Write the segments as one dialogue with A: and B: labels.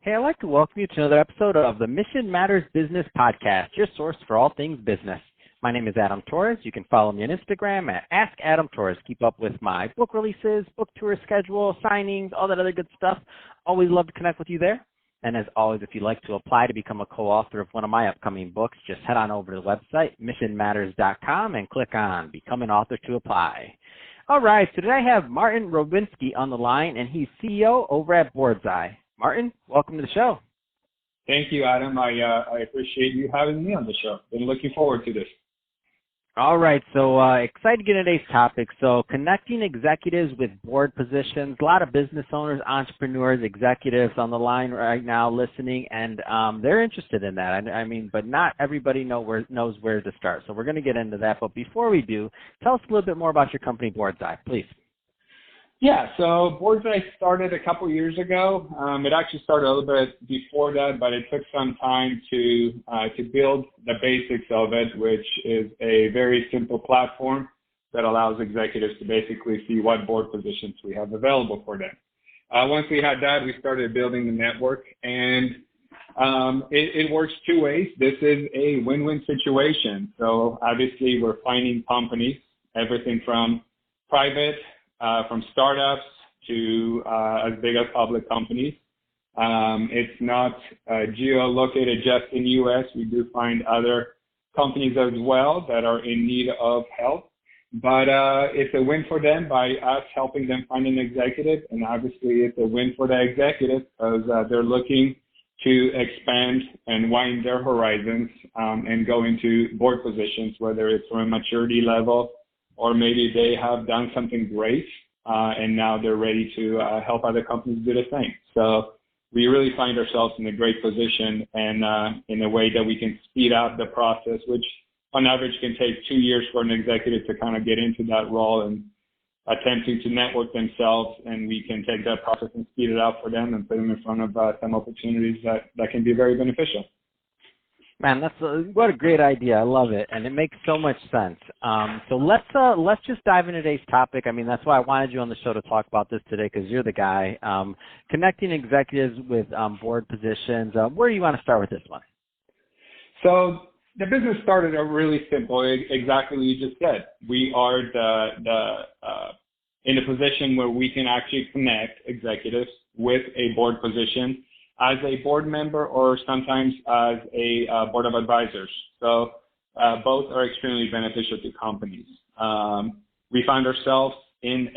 A: Hey, I'd like to welcome you to another episode of the Mission Matters Business Podcast, your source for all things business. My name is Adam Torres. You can follow me on Instagram at AskAdamTorres. Keep up with my book releases, book tour schedule, signings, all that other good stuff. Always love to connect with you there. And as always, if you'd like to apply to become a co-author of one of my upcoming books, just head on over to the website, missionmatters.com, and click on Become an Author to apply. All right, so today I have Martin Rowinski on the line, and he's CEO over at BoarddsEye. Martin, welcome to the show.
B: Thank you, Adam. I appreciate you having me on the show. Been looking forward to this.
A: All right, so excited to get into today's topic. So connecting executives with board positions, a lot of business owners, entrepreneurs, executives on the line right now listening, and they're interested in that. I mean, but not everybody knows where to start. So we're going to get into that. But before we do, tell us a little bit more about your company, BoarddsEye, please.
B: Yeah, so BoarddsEye started a couple years ago. It actually started a little bit before that, but it took some time to build the basics of it, which is a very simple platform that allows executives to basically see what board positions we have available for them. Once we had that, we started building the network, and it works two ways. This is a win-win situation. So obviously, we're finding companies, everything from private, from startups to as big as public companies. It's not geo-located just in the U.S. We do find other companies as well that are in need of help. But it's a win for them by us helping them find an executive. And obviously, it's a win for the executive because they're looking to expand and widen their horizons and go into board positions, whether it's from a maturity level or maybe they have done something great and now they're ready to help other companies do the same. So we really find ourselves in a great position and in a way that we can speed up the process, which on average can take 2 years for an executive to kind of get into that role and attempting to network themselves, and we can take that process and speed it up for them and put them in front of some opportunities that can be very beneficial.
A: Man, what a great idea. I love it, and it makes so much sense. So let's just dive into today's topic. I mean, that's why I wanted you on the show to talk about this today, because you're the guy. Connecting executives with board positions. Where do you want to start with this one?
B: So the business started out really simple, exactly what you just said. We are in a position where we can actually connect executives with a board position as a board member or sometimes as a board of advisors. So both are extremely beneficial to companies. We find ourselves in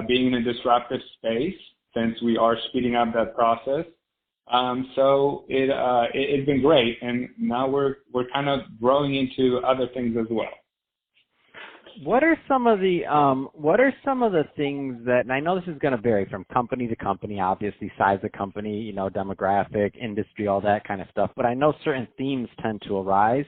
B: being in a disruptive space since we are speeding up that process. So it's been great, and now we're kind of growing into other things as well.
A: What are some of the things that, and I know this is going to vary from company to company, obviously size of company, demographic, industry, all that kind of stuff, but I know certain themes tend to arise.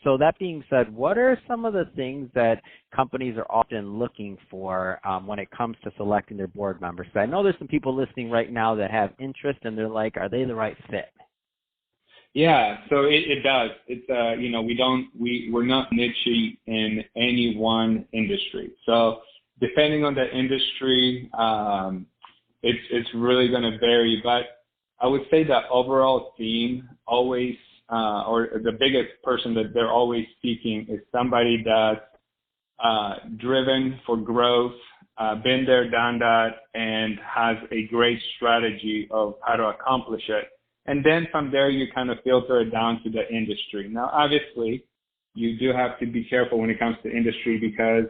A: So that being said, what are some of the things that companies are often looking for when it comes to selecting their board members? So I know there's some people listening right now that have interest and they're like, are they the right fit?
B: Yeah, so it does. It's we're not niche in any one industry. So depending on the industry, it's really going to vary. But I would say the overall theme always, or the biggest person that they're always seeking is somebody that's driven for growth, been there, done that, and has a great strategy of how to accomplish it. And then from there, you kind of filter it down to the industry. Now, obviously, you do have to be careful when it comes to industry because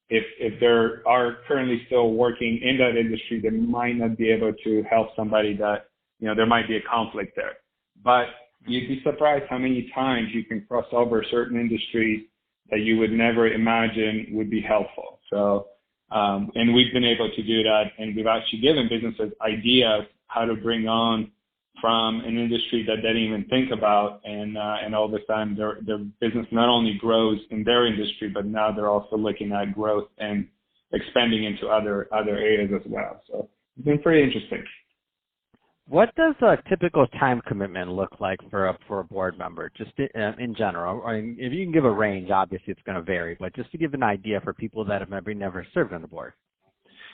B: if they are currently still working in that industry, they might not be able to help somebody that, there might be a conflict there. But you'd be surprised how many times you can cross over certain industries that you would never imagine would be helpful. So, and we've been able to do that, and we've actually given businesses ideas how to bring on from an industry that they didn't even think about, and all of a sudden their business not only grows in their industry, but now they're also looking at growth and expanding into other areas as well. So it's been pretty interesting.
A: What does a typical time commitment look like for a board member, just in general? I mean, if you can give a range, obviously it's going to vary, but just to give an idea for people that have maybe never served on the board.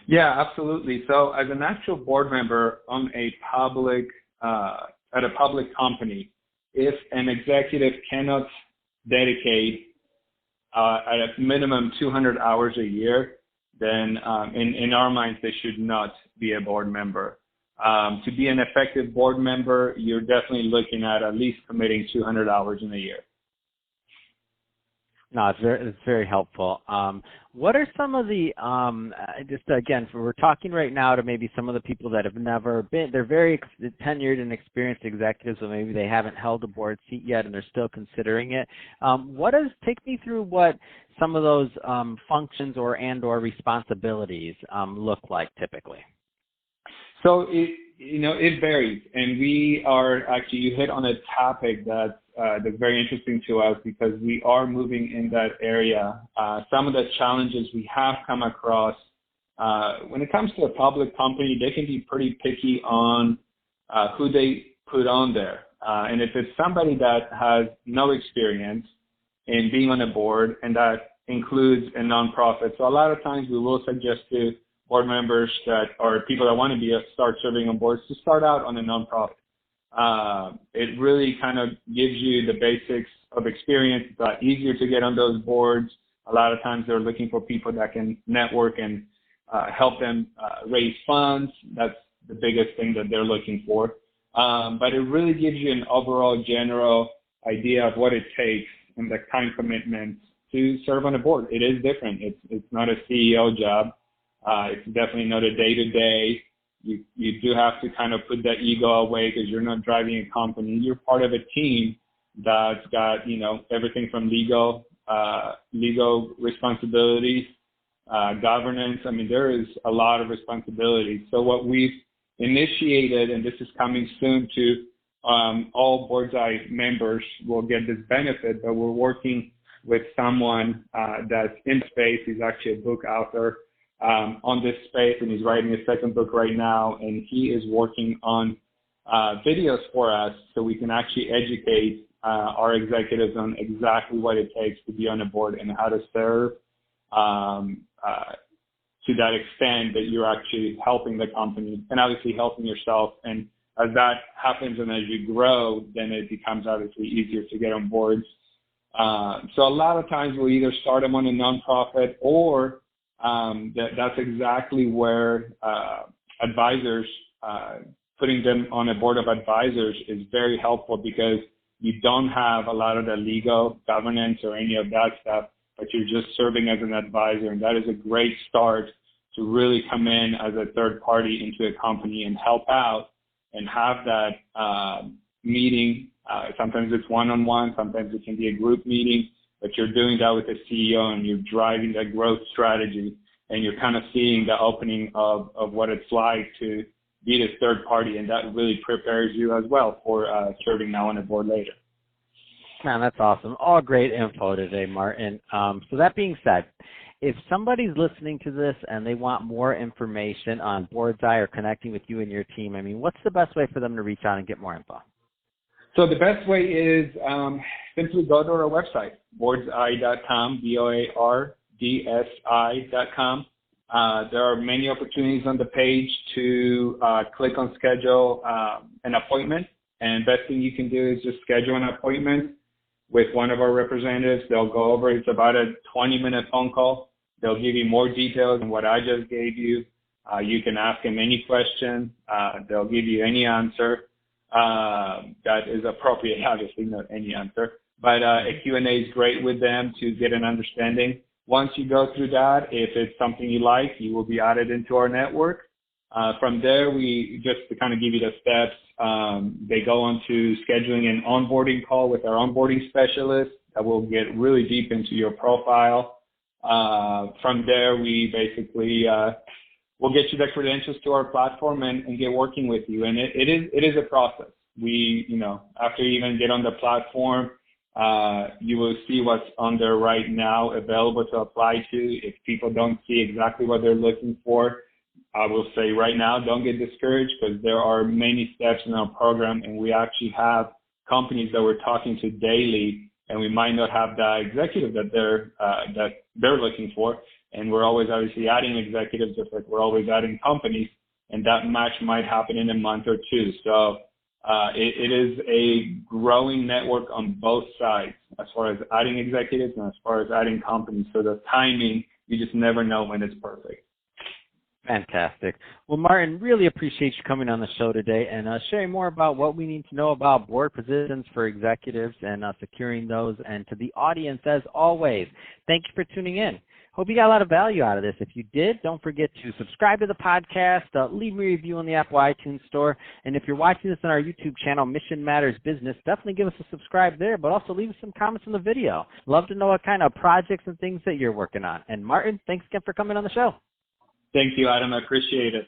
B: Yeah, absolutely. So as an actual board member on a public, at a public company, if an executive cannot dedicate at a minimum 200 hours a year, then in our minds, they should not be a board member. To be an effective board member, you're definitely looking at least committing 200 hours in a year.
A: No, it's very helpful. What are some of the, just again, we're talking right now to maybe some of the people that have never been, they're very tenured and experienced executives, so maybe they haven't held a board seat yet and they're still considering it. Take me through what some of those functions or responsibilities look like typically.
B: So it varies, and we are actually, you hit on a topic that's very interesting to us because we are moving in that area. Some of the challenges we have come across when it comes to a public company, they can be pretty picky on who they put on there. And if it's somebody that has no experience in being on a board, and that includes a nonprofit, so a lot of times we will suggest to board members that are people that want to start serving on boards to start out on a nonprofit. It really kind of gives you the basics of experience. It's a lot easier to get on those boards. A lot of times they're looking for people that can network and help them raise funds. That's the biggest thing that they're looking for. But it really gives you an overall general idea of what it takes and the time commitment to serve on a board. It is different. It's not a CEO job. It's definitely not a day-to-day. You do have to kind of put that ego away because you're not driving a company. You're part of a team that's got, everything from legal responsibilities, governance. I mean, there is a lot of responsibilities. So what we've initiated, and this is coming soon to all BoardsEye members will get this benefit, but we're working with someone that's in space. He's actually a book author on this space, and he's writing a second book right now, and he is working on videos for us so we can actually educate our executives on exactly what it takes to be on a board and how to serve to that extent that you're actually helping the company and obviously helping yourself. And as that happens and as you grow, then it becomes obviously easier to get on boards. So a lot of times we'll either start them on a nonprofit or that's exactly where advisors, putting them on a board of advisors is very helpful because you don't have a lot of the legal governance or any of that stuff, but you're just serving as an advisor. And that is a great start to really come in as a third party into a company and help out and have that meeting. Sometimes it's one-on-one, sometimes it can be a group meeting, but you're doing that with the CEO and you're driving that growth strategy and you're kind of seeing the opening of what it's like to be this third party, and that really prepares you as well for serving now on a board later.
A: Man, that's awesome. All great info today, Martin. So that being said, if somebody's listening to this and they want more information on BoardsEye or connecting with you and your team, I mean, what's the best way for them to reach out and get more info?
B: So the best way is simply go to our website, boardseye.com, BOARDSI.com. There are many opportunities on the page to click on schedule an appointment. And best thing you can do is just schedule an appointment with one of our representatives. They'll go over, it's about a 20-minute phone call. They'll give you more details than what I just gave you. You can ask them any question. They'll give you any answer that is appropriate, obviously not any answer. But a Q&A is great with them to get an understanding. Once you go through that, if it's something you like, you will be added into our network. From there, we just to kind of give you the steps, they go on to scheduling an onboarding call with our onboarding specialist that will get really deep into your profile. From there, we basically we'll get you the credentials to our platform and get working with you. And it is a process. We, after you even get on the platform, you will see what's on there right now available to apply to. If people don't see exactly what they're looking for, I will say right now, don't get discouraged because there are many steps in our program, and we actually have companies that we're talking to daily, and we might not have the executive that they're looking for. and we're always obviously adding executives just like we're always adding companies, and that match might happen in a month or two. So it is a growing network on both sides as far as adding executives and as far as adding companies. So the timing, you just never know when it's perfect.
A: Fantastic. Well, Martin, really appreciate you coming on the show today and sharing more about what we need to know about board positions for executives and securing those. And to the audience, as always, thank you for tuning in. Hope you got a lot of value out of this. If you did, don't forget to subscribe to the podcast, leave me a review on the Apple iTunes Store, and if you're watching this on our YouTube channel, Mission Matters Business, definitely give us a subscribe there, but also leave us some comments on the video. Love to know what kind of projects and things that you're working on. And Martin, thanks again for coming on the show.
B: Thank you, Adam. I appreciate it.